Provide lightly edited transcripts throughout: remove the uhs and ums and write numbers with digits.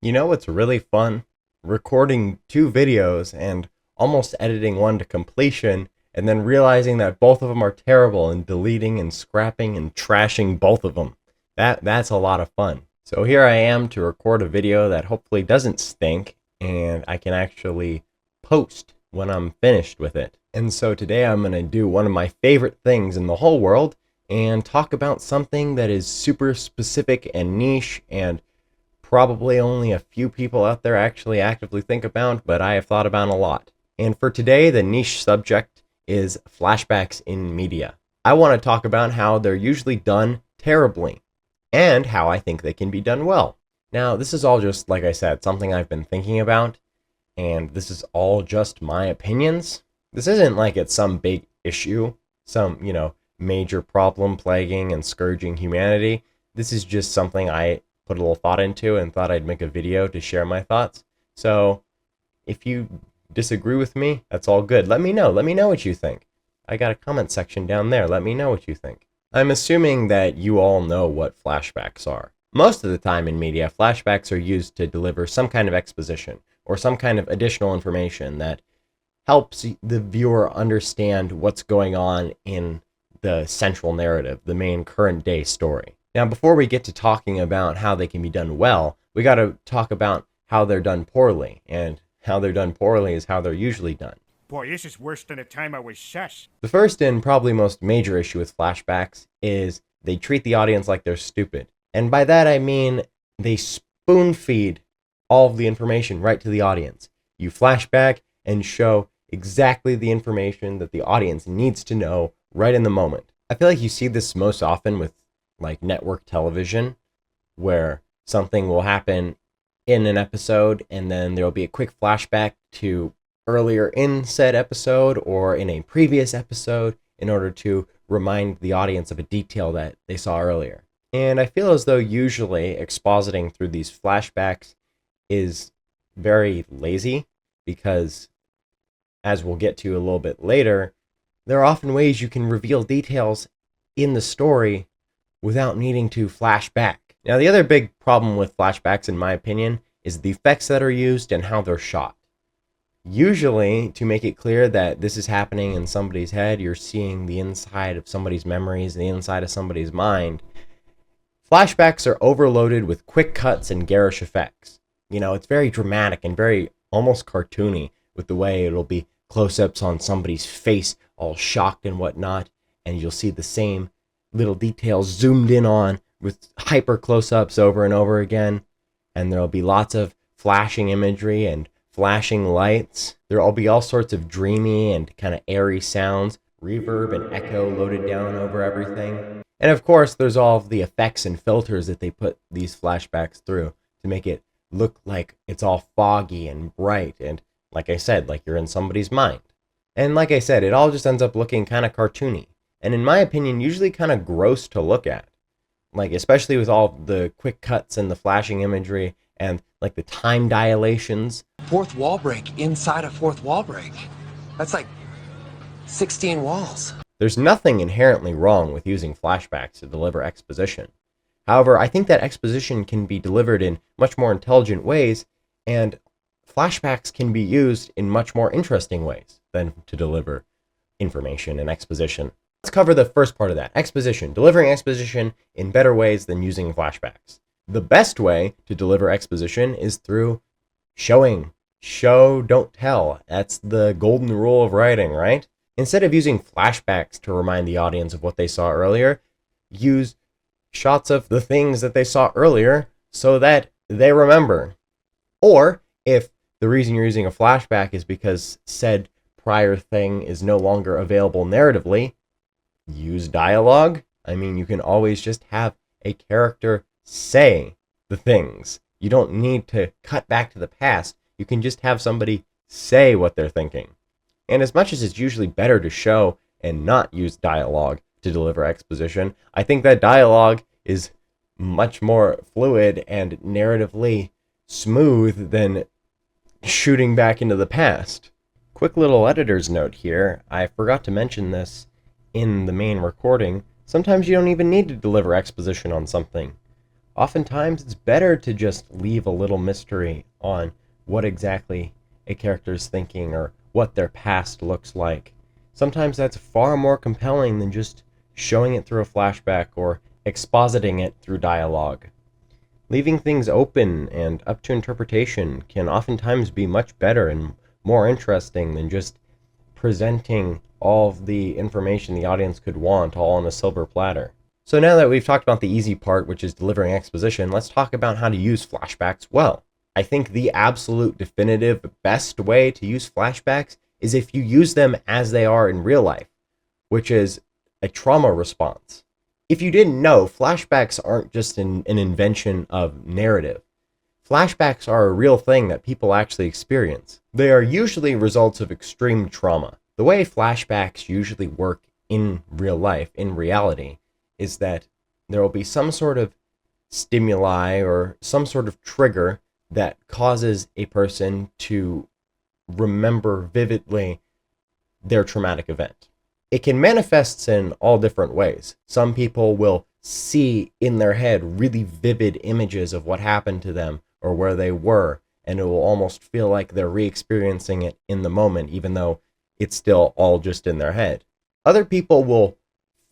You know what's really fun? Recording two videos and almost editing one to completion, and then realizing that both of them are terrible and deleting and scrapping and trashing both of them. That's a lot of fun. So here I am to record a video that hopefully doesn't stink and I can actually post when I'm finished with it. And so today I'm going to do one of my favorite things in the whole world and talk about something that is super specific and niche and probably only a few people out there actually actively think about, but I have thought about a lot. And for today, the niche subject is flashbacks in media. I want to talk about how they're usually done terribly and how I think they can be done well. Now, this is all just, like I said, something I've been thinking about, and this is all just my opinions. This isn't like it's some big issue, some, major problem plaguing and scourging humanity. This is just something I put a little thought into and thought I'd make a video to share my thoughts. So if you disagree with me, that's all good. Let me know. Let me know what you think. I got a comment section down there. Let me know what you think. I'm assuming that you all know what flashbacks are. Most of the time in media, flashbacks are used to deliver some kind of exposition or some kind of additional information that helps the viewer understand what's going on in the central narrative, the main current day story. Now, before we get to talking about how they can be done well, we got to talk about how they're done poorly. And how they're done poorly is how they're usually done. Boy, this is worse than the time I was sus. The first and probably most major issue with flashbacks is they treat the audience like they're stupid. And by that I mean they spoon feed all of the information right to the audience. You flashback and show exactly the information that the audience needs to know right in the moment. I feel like you see this most often with like network television, where something will happen in an episode and then there'll be a quick flashback to earlier in said episode or in a previous episode in order to remind the audience of a detail that they saw earlier. And I feel as though usually expositing through these flashbacks is very lazy because, as we'll get to a little bit later, there are often ways you can reveal details in the story without needing to flash back. Now, the other big problem with flashbacks, in my opinion, is the effects that are used and how they're shot. Usually, to make it clear that this is happening in somebody's head, you're seeing the inside of somebody's memories, the inside of somebody's mind. Flashbacks are overloaded with quick cuts and garish effects. It's very dramatic and very almost cartoony with the way it'll be close-ups on somebody's face, all shocked and whatnot, and you'll see the same little details zoomed in on with hyper close-ups over and over again, and there'll be lots of flashing imagery and flashing lights. There'll be all sorts of dreamy and kind of airy sounds, reverb and echo loaded down over everything. And of course, there's all of the effects and filters that they put these flashbacks through to make it look like it's all foggy and bright and, like I said, like you're in somebody's mind. And like I said, it all just ends up looking kind of cartoony. And in my opinion, usually kind of gross to look at. Like, especially with all the quick cuts and the flashing imagery and like the time dilations. Fourth wall break inside a fourth wall break. That's like 16 walls. There's nothing inherently wrong with using flashbacks to deliver exposition. However, I think that exposition can be delivered in much more intelligent ways, and flashbacks can be used in much more interesting ways than to deliver information and exposition. Let's cover the first part of that, exposition, delivering exposition in better ways than using flashbacks. The best way to deliver exposition is through showing. Show, don't tell. That's the golden rule of writing, right? Instead of using flashbacks to remind the audience of what they saw earlier, use shots of the things that they saw earlier so that they remember. Or, if the reason you're using a flashback is because said prior thing is no longer available narratively, use dialogue. I mean, you can always just have a character say the things. You don't need to cut back to the past. You can just have somebody say what they're thinking. And as much as it's usually better to show and not use dialogue to deliver exposition, I think that dialogue is much more fluid and narratively smooth than shooting back into the past. Quick little editor's note here. I forgot to mention this in the main recording. Sometimes you don't even need to deliver exposition on something. oftentimes it's better to just leave a little mystery on what exactly a character's thinking or what their past looks like. Sometimes that's far more compelling than just showing it through a flashback or expositing it through dialogue. Leaving things open and up to interpretation can oftentimes be much better and more interesting than just presenting all of the information the audience could want all on a silver platter. So now that we've talked about the easy part, which is delivering exposition, let's talk about how to use flashbacks well. I think the absolute definitive best way to use flashbacks is if you use them as they are in real life, which is a trauma response. If you didn't know, flashbacks aren't just an invention of narrative. Flashbacks are a real thing that people actually experience. They are usually results of extreme trauma. The way flashbacks usually work in real life, in reality, is that there will be some sort of stimuli or some sort of trigger that causes a person to remember vividly their traumatic event. It can manifest in all different ways. Some people will see in their head really vivid images of what happened to them or where they were, and it will almost feel like they're re-experiencing it in the moment, even though it's still all just in their head. Other people will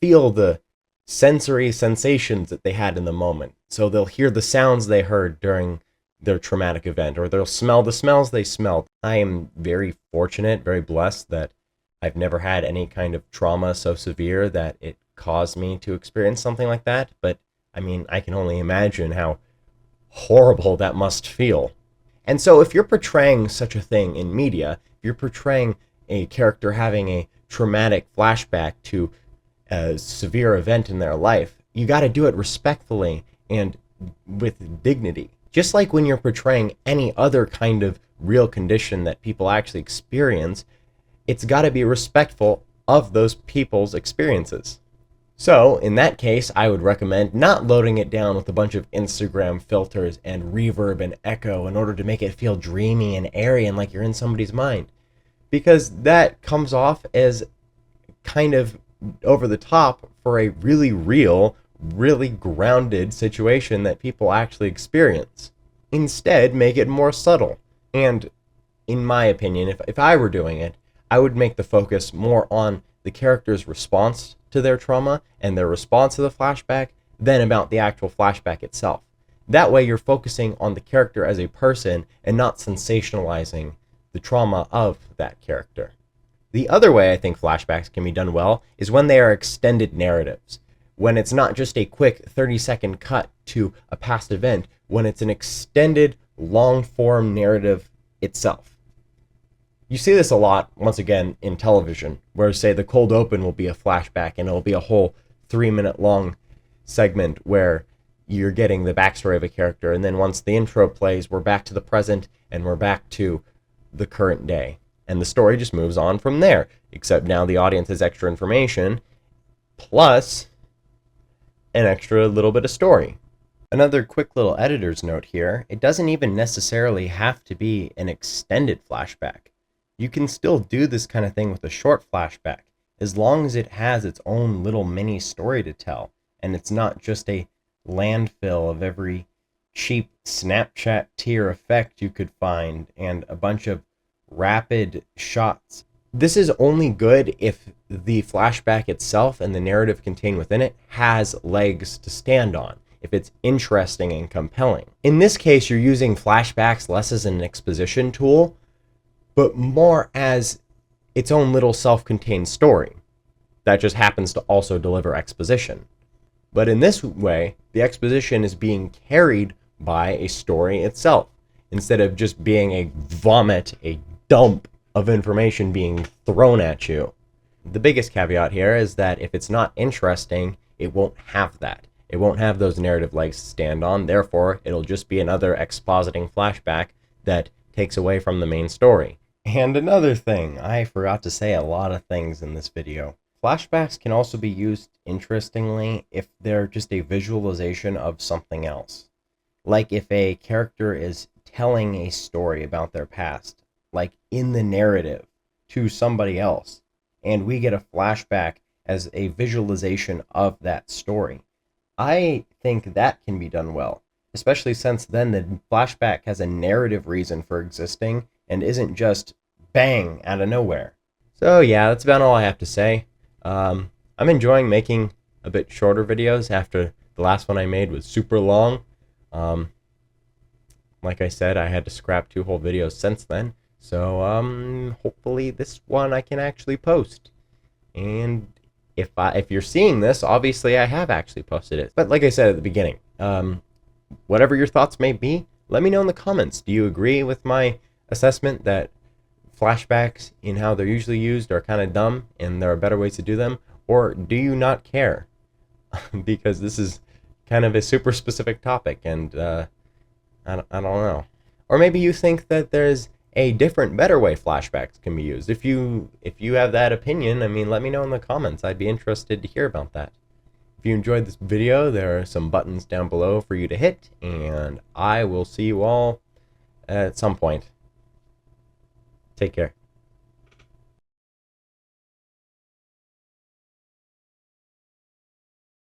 feel the sensory sensations that they had in the moment. So they'll hear the sounds they heard during their traumatic event, or they'll smell the smells they smelled. I am very fortunate, very blessed that I've never had any kind of trauma so severe that it caused me to experience something like that. But I mean, I can only imagine how horrible that must feel. And so if you're portraying such a thing in media, if you're portraying a character having a traumatic flashback to a severe event in their life, you got to do it respectfully and with dignity. Just like when you're portraying any other kind of real condition that people actually experience, it's got to be respectful of those people's experiences. So, in that case, I would recommend not loading it down with a bunch of Instagram filters and reverb and echo in order to make it feel dreamy and airy and like you're in somebody's mind. Because that comes off as kind of over the top for a really real, really grounded situation that people actually experience. Instead, make it more subtle. And in my opinion, if I were doing it, I would make the focus more on the character's response to their trauma and their response to the flashback than about the actual flashback itself. That way you're focusing on the character as a person and not sensationalizing the trauma of that character. The other way I think flashbacks can be done well is when they are extended narratives. When it's not just a quick 30-second cut to a past event, when it's an extended, long-form narrative itself. You see this a lot, once again, in television, where, say, the cold open will be a flashback and it'll be a whole 3-minute long segment where you're getting the backstory of a character, and then once the intro plays, we're back to the present and we're back to the current day. And the story just moves on from there, except now the audience has extra information, plus an extra little bit of story. Another quick little editor's note here, it doesn't even necessarily have to be an extended flashback. You can still do this kind of thing with a short flashback, as long as it has its own little mini story to tell, and it's not just a landfill of every cheap Snapchat tier effect you could find and a bunch of rapid shots. This is only good if the flashback itself and the narrative contained within it has legs to stand on, if it's interesting and compelling. In this case, you're using flashbacks less as an exposition tool, but more as its own little self-contained story that just happens to also deliver exposition. But in this way, the exposition is being carried by a story itself, instead of just being a vomit, a dump of information being thrown at you. The biggest caveat here is that if it's not interesting, it won't have that. It won't have those narrative legs to stand on, therefore it'll just be another expositing flashback that takes away from the main story. And another thing, I forgot to say a lot of things in this video. Flashbacks can also be used interestingly if they're just a visualization of something else. Like if a character is telling a story about their past, like in the narrative, to somebody else, and we get a flashback as a visualization of that story. I think that can be done well. especially since then the flashback has a narrative reason for existing and isn't just bang out of nowhere. So yeah, that's about all I have to say. I'm enjoying making a bit shorter videos after the last one I made was super long. Like I said, I had to scrap 2 whole videos since then. So hopefully this one I can actually post. And if you're seeing this, obviously I have actually posted it. But like I said at the beginning, whatever your thoughts may be, let me know in the comments. Do you agree with my assessment that flashbacks in how they're usually used are kind of dumb and there are better ways to do them? Or do you not care? Because this is kind of a super specific topic, and I don't know. Or maybe you think that there's a different, better way flashbacks can be used. If you have that opinion, I mean, let me know in the comments. I'd be interested to hear about that. If you enjoyed this video, there are some buttons down below for you to hit, and I will see you all at some point. Take care.